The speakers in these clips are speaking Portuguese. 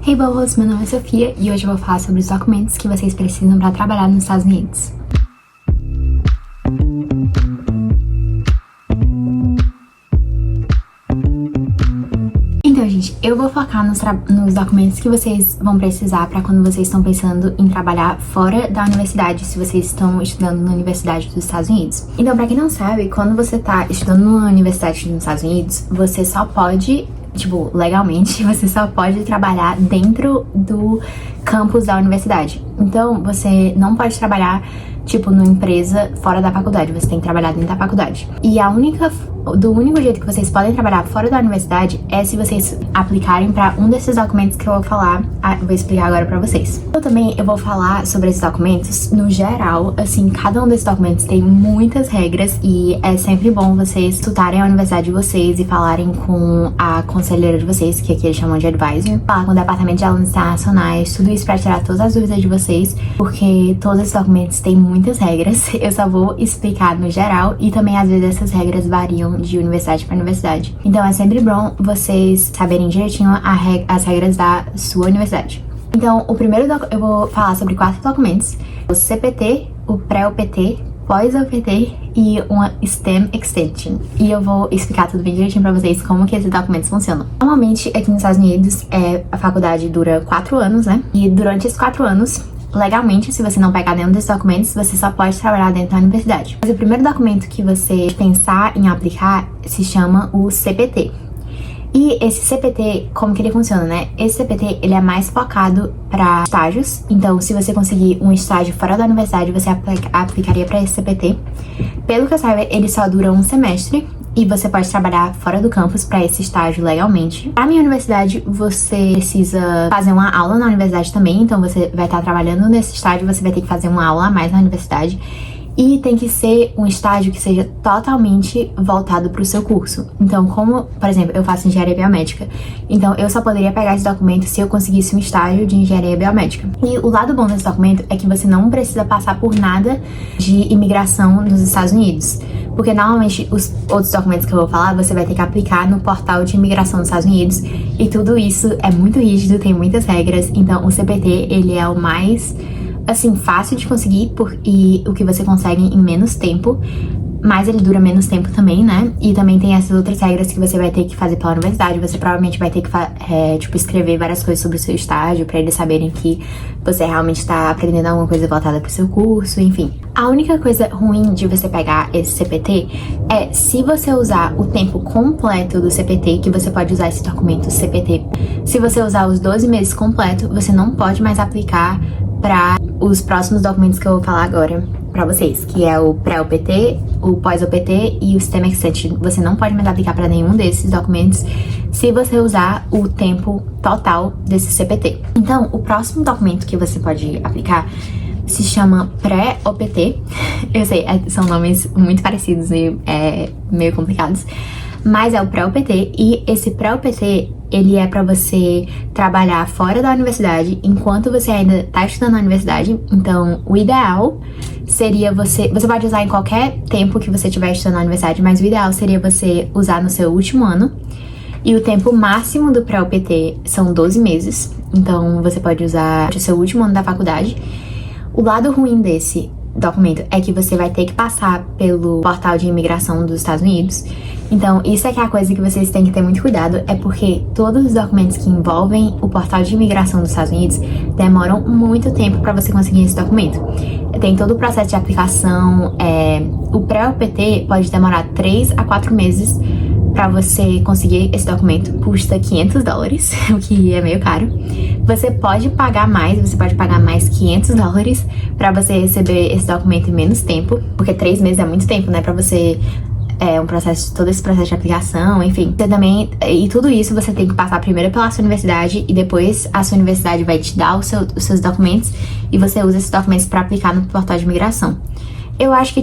Hey Bubbles, meu nome é Sofia e hoje eu vou falar sobre os documentos que vocês precisam para trabalhar nos Estados Unidos. Então, gente, eu vou focar nos documentos que vocês vão precisar para quando vocês estão pensando em trabalhar fora da universidade, se vocês estão estudando na Universidade dos Estados Unidos. Então, para quem não sabe, quando você tá estudando numa universidade nos Estados Unidos, você só pode, legalmente, você só pode trabalhar dentro do campus da universidade. Então, você não pode trabalhar, numa empresa fora da faculdade. Você tem que trabalhar dentro da faculdade. E do único jeito que vocês podem trabalhar fora da universidade é se vocês aplicarem para um desses documentos que eu vou explicar agora pra vocês. Eu vou falar sobre esses documentos no geral, assim, cada um desses documentos tem muitas regras e é sempre bom vocês estudarem a universidade de vocês e falarem com a conselheira de vocês, que aqui eles chamam de advisor, falar com o departamento de alunos internacionais, tudo isso pra tirar todas as dúvidas de vocês, porque todos esses documentos têm muitas regras. Eu só vou explicar no geral e também às vezes essas regras variam de universidade para universidade. Então é sempre bom vocês saberem direitinho as regras da sua universidade. Então, eu vou falar sobre 4 documentos: o CPT, o pré-OPT, pós-OPT e uma STEM Extension. E eu vou explicar tudo bem direitinho pra vocês como que esses documentos funcionam. Normalmente, aqui nos Estados Unidos, a faculdade dura 4 anos, né? E durante esses 4 anos, legalmente, se você não pegar nenhum desses documentos, você só pode trabalhar dentro da universidade. Mas o primeiro documento que você pensar em aplicar se chama o CPT. E esse CPT, como que ele funciona, né? Esse CPT, ele é mais focado para estágios. Então, se você conseguir um estágio fora da universidade, você aplicaria para esse CPT. Pelo que eu saiba, ele só dura um semestre e você pode trabalhar fora do campus para esse estágio legalmente. Para minha universidade, você precisa fazer uma aula na universidade também. Então, você vai estar trabalhando nesse estágio, você vai ter que fazer uma aula a mais na universidade. E tem que ser um estágio que seja totalmente voltado para o seu curso. Então, como, por exemplo, eu faço engenharia biomédica, então eu só poderia pegar esse documento se eu conseguisse um estágio de engenharia biomédica. E o lado bom desse documento é que você não precisa passar por nada de imigração nos Estados Unidos. Porque normalmente os outros documentos que eu vou falar, você vai ter que aplicar no portal de imigração dos Estados Unidos. E tudo isso é muito rígido, tem muitas regras. Então, o CPT, ele é o mais, fácil de conseguir e o que você consegue em menos tempo, mas ele dura menos tempo também, né? E também tem essas outras regras que você vai ter que fazer pela universidade. Você provavelmente vai ter que escrever várias coisas sobre o seu estágio pra eles saberem que você realmente tá aprendendo alguma coisa voltada pro seu curso, enfim. A única coisa ruim de você pegar esse CPT é se você usar o tempo completo do CPT, que você pode usar esse documento CPT. Se você usar os 12 meses completo, você não pode mais aplicar para os próximos documentos que eu vou falar agora pra vocês, que é o pré-OPT, o pós-OPT e o STEM Extension. Você não pode mais aplicar para nenhum desses documentos se você usar o tempo total desse CPT. Então, o próximo documento que você pode aplicar se chama pré-OPT. Eu sei, são nomes muito parecidos e meio complicados, mas é o pré-OPT, e esse pré-OPT, ele é pra você trabalhar fora da universidade enquanto você ainda tá estudando na universidade. Então, o ideal seria você pode usar em qualquer tempo que você estiver estudando na universidade, mas o ideal seria você usar no seu último ano. E o tempo máximo do pré-OPT são 12 meses. Então, você pode usar o seu último ano da faculdade. O lado ruim desse documento é que você vai ter que passar pelo portal de imigração dos Estados Unidos. Então, isso é que é a coisa que vocês têm que ter muito cuidado, é porque todos os documentos que envolvem o portal de imigração dos Estados Unidos demoram muito tempo para você conseguir esse documento. Tem todo o processo de aplicação, o pré-OPT pode demorar 3 a 4 meses para você conseguir esse documento, custa $500, o que é meio caro. Você pode pagar mais $500 para você receber esse documento em menos tempo, porque 3 meses é muito tempo, né, para você todo esse processo de aplicação, enfim. E tudo isso você tem que passar primeiro pela sua universidade e depois a sua universidade vai te dar os seus documentos e você usa esses documentos para aplicar no portal de imigração. Eu acho que,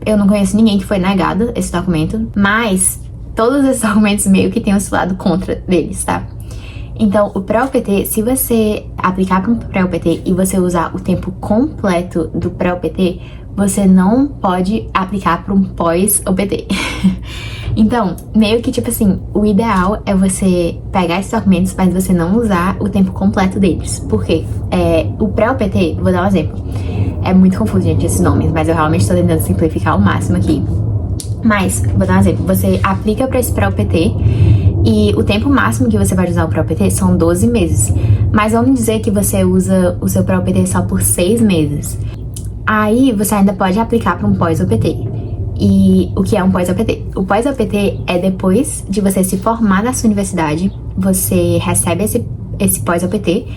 eu não conheço ninguém que foi negado esse documento, mas todos esses documentos meio que tem esse lado contra deles, tá? Então, o pré-OPT, se você aplicar para um pré-OPT e você usar o tempo completo do pré-OPT, você não pode aplicar para um pós-OPT. Então, meio que tipo assim, o ideal é você pegar esses documentos, mas você não usar o tempo completo deles. Por quê? O pré-OPT, vou dar um exemplo. É muito confuso, gente, esses nomes, mas eu realmente tô tentando simplificar ao máximo aqui. Mas, vou dar um exemplo, você aplica para esse pré-OPT e o tempo máximo que você vai usar o pré-OPT são 12 meses. Mas vamos dizer que você usa o seu pré-OPT só por 6 meses. Aí você ainda pode aplicar para um pós-OPT. E o que é um pós-OPT? O pós-OPT é depois de você se formar na sua universidade, você recebe esse pós-OPT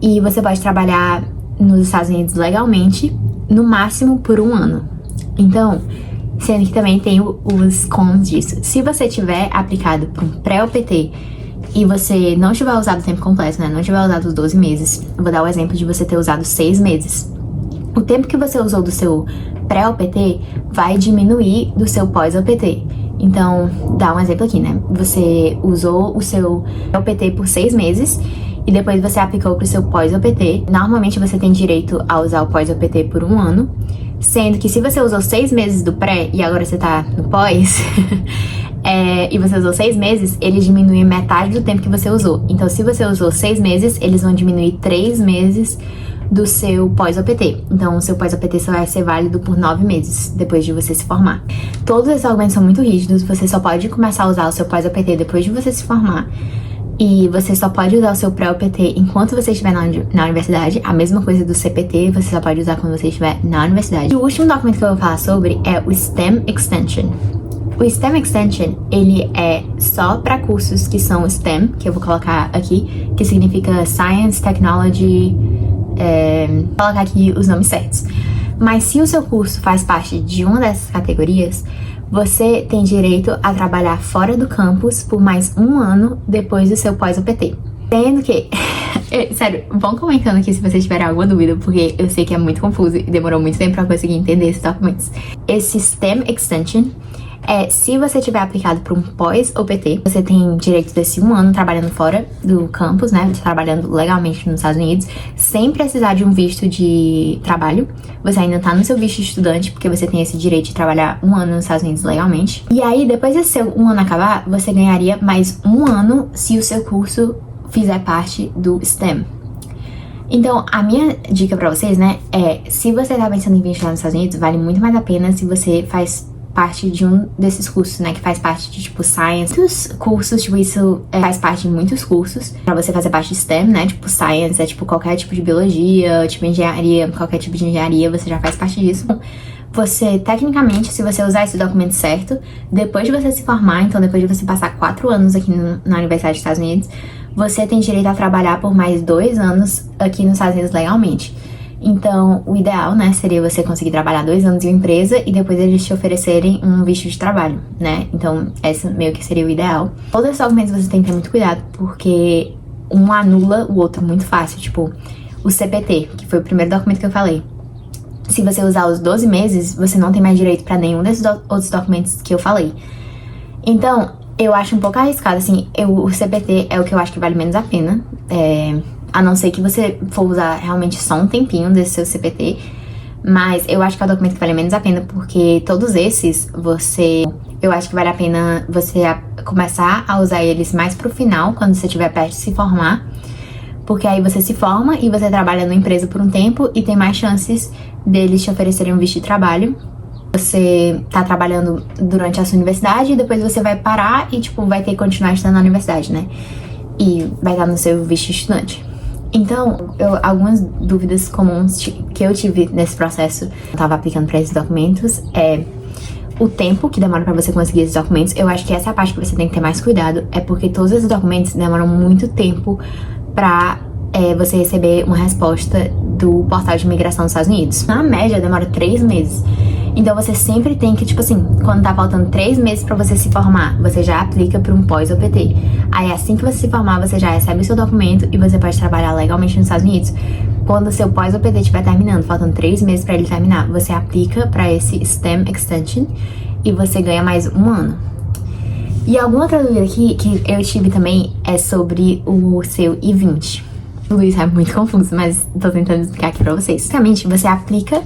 e você pode trabalhar nos Estados Unidos legalmente, no máximo por 1 ano. Então, sendo que também tem os cons disso. Se você tiver aplicado para um pré-OPT e você não tiver usado o tempo completo, né? Não tiver usado os 12 meses, eu vou dar o exemplo de você ter usado 6 meses. O tempo que você usou do seu pré-OPT vai diminuir do seu pós-OPT. Então, dá um exemplo aqui, né? Você usou o seu OPT por 6 meses e depois você aplicou para o seu pós-OPT. Normalmente você tem direito a usar o pós-OPT por 1 ano, sendo que se você usou 6 meses do pré e agora você tá no pós, e você usou 6 meses, eles diminuem metade do tempo que você usou. Então, se você usou 6 meses, eles vão diminuir 3 meses do seu pós-OPT. Então, o seu pós-OPT só vai ser válido por 9 meses, depois de você se formar. Todos esses argumentos são muito rígidos, você só pode começar a usar o seu pós-OPT depois de você se formar. E você só pode usar o seu pré-OPT enquanto você estiver na universidade. A mesma coisa do CPT, você só pode usar quando você estiver na universidade. E o último documento que eu vou falar sobre é o STEM Extension. O STEM Extension, ele é só para cursos que são STEM, que eu vou colocar aqui, que significa Science, Technology, vou colocar aqui os nomes certos. Mas se o seu curso faz parte de uma dessas categorias, você tem direito a trabalhar fora do campus por mais 1 ano depois do seu pós-OPT. Sendo que, sério, vão comentando aqui se vocês tiverem alguma dúvida, porque eu sei que é muito confuso e demorou muito tempo pra conseguir entender esses documentos. Esse STEM Extension se você tiver aplicado para um pós-OPT, você tem direito desse 1 ano trabalhando fora do campus, né? Trabalhando legalmente nos Estados Unidos, sem precisar de um visto de trabalho. Você ainda tá no seu visto de estudante, porque você tem esse direito de trabalhar 1 ano nos Estados Unidos legalmente. E aí, depois desse seu 1 ano acabar, você ganharia mais 1 ano se o seu curso fizer parte do STEM. Então, a minha dica pra vocês, né, se você tá pensando em vir estudar nos Estados Unidos, vale muito mais a pena se você faz parte de um desses cursos, né, que faz parte de, tipo, Science. Muitos cursos, tipo, isso faz parte de muitos cursos pra você fazer parte de STEM, né, tipo, Science é, tipo, qualquer tipo de biologia, tipo, engenharia, qualquer tipo de engenharia, você já faz parte disso. Você, tecnicamente, se você usar esse documento certo, depois de você se formar, então depois de você passar 4 anos aqui na Universidade dos Estados Unidos, você tem direito a trabalhar por mais 2 anos aqui nos Estados Unidos legalmente. Então, o ideal, né, seria você conseguir trabalhar 2 anos em uma empresa e depois eles te oferecerem um visto de trabalho, né? Então, esse meio que seria o ideal. Todos esses documentos você tem que ter muito cuidado, porque um anula o outro muito fácil. Tipo, o CPT, que foi o primeiro documento que eu falei. Se você usar os 12 meses, você não tem mais direito pra nenhum desses outros documentos que eu falei. Então, eu acho um pouco arriscado, assim, o CPT é o que eu acho que vale menos a pena. A não ser que você for usar realmente só um tempinho desse seu CPT. Mas eu acho que é o documento que vale menos a pena, porque todos esses, eu acho que vale a pena você começar a usar eles mais pro final, quando você estiver perto de se formar. Porque aí você se forma e você trabalha numa empresa por um tempo e tem mais chances deles te oferecerem um visto de trabalho. Você tá trabalhando durante a sua universidade e depois você vai parar e, tipo, vai ter que continuar estudando na universidade, né? E vai estar no seu visto de estudante. Então, algumas dúvidas comuns que eu tive nesse processo, eu tava aplicando para esses documentos, o tempo que demora pra você conseguir esses documentos. Eu acho que essa é a parte que você tem que ter mais cuidado, porque todos esses documentos demoram muito tempo pra você receber uma resposta do portal de imigração dos Estados Unidos. Na média, demora 3 meses. Então você sempre tem que, tipo assim, quando tá faltando 3 meses pra você se formar, você já aplica pra um pós-OPT. Aí assim que você se formar, você já recebe o seu documento e você pode trabalhar legalmente nos Estados Unidos. Quando o seu pós-OPT estiver terminando, faltando 3 meses pra ele terminar, você aplica pra esse STEM Extension e você ganha mais 1 ano. E alguma outra dúvida aqui que eu tive também é sobre o seu I-20. Tudo isso é muito confuso, mas tô tentando explicar aqui pra vocês. Basicamente, você aplica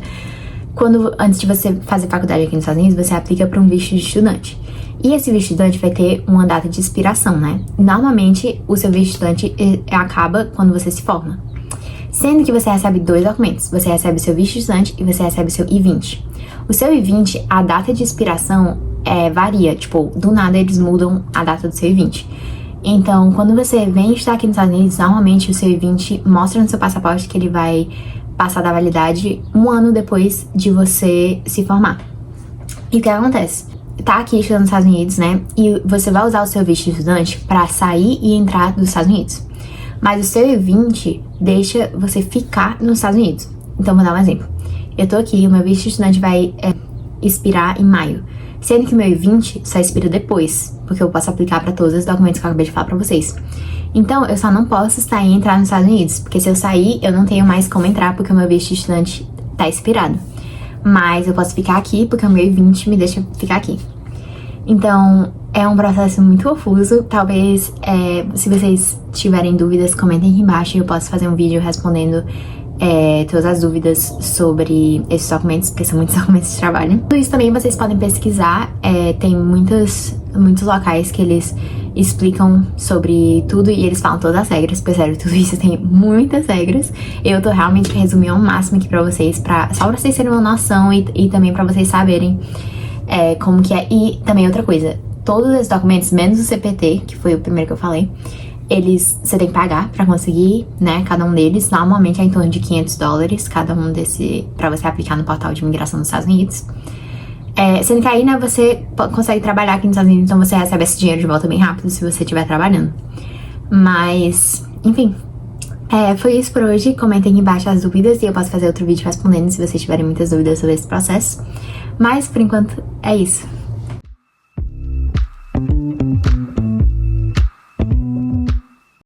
Antes de você fazer faculdade aqui nos Estados Unidos, você aplica para um visto de estudante. E esse visto de estudante vai ter uma data de expiração, né? Normalmente, o seu visto de estudante acaba quando você se forma. Sendo que você recebe 2 documentos. Você recebe o seu visto de estudante e você recebe o seu I-20. O seu I-20, a data de expiração varia. Tipo, do nada eles mudam a data do seu I-20. Então, quando você vem estar aqui nos Estados Unidos, normalmente o seu I-20 mostra no seu passaporte que ele vai passar da validade 1 ano depois de você se formar. E o que acontece? Tá aqui estudando nos Estados Unidos, né? E você vai usar o seu visto de estudante pra sair e entrar dos Estados Unidos. Mas o seu I-20 deixa você ficar nos Estados Unidos. Então, vou dar um exemplo. Eu tô aqui, o meu visto de estudante vai expirar em maio. Sendo que o meu I-20 só expira depois, porque eu posso aplicar pra todos os documentos que eu acabei de falar pra vocês. Então, eu só não posso sair e entrar nos Estados Unidos, porque se eu sair, eu não tenho mais como entrar, porque o meu visto de estudante tá expirado. Mas eu posso ficar aqui, porque o meu I-20 me deixa ficar aqui. Então, é um processo muito confuso. Talvez, se vocês tiverem dúvidas, comentem aqui embaixo e eu posso fazer um vídeo respondendo todas as dúvidas sobre esses documentos, porque são muitos documentos de trabalho. Tudo isso também vocês podem pesquisar, tem muitos locais que eles explicam sobre tudo e eles falam todas as regras, porque sério, tudo isso tem muitas regras. Eu tô realmente resumindo ao máximo aqui pra vocês, só pra vocês terem uma noção e também pra vocês saberem como que é. E também outra coisa, todos esses documentos, menos o CPT, que foi o primeiro que eu falei, você tem que pagar pra conseguir, né, cada um deles. Normalmente é em torno de $500 cada um pra você aplicar no portal de imigração dos Estados Unidos. Sendo que aí, né, você consegue trabalhar aqui nos Estados Unidos, então você recebe esse dinheiro de volta bem rápido se você estiver trabalhando. Mas, enfim, foi isso por hoje. Comentem aqui embaixo as dúvidas e eu posso fazer outro vídeo respondendo se vocês tiverem muitas dúvidas sobre esse processo. Mas, por enquanto, é isso.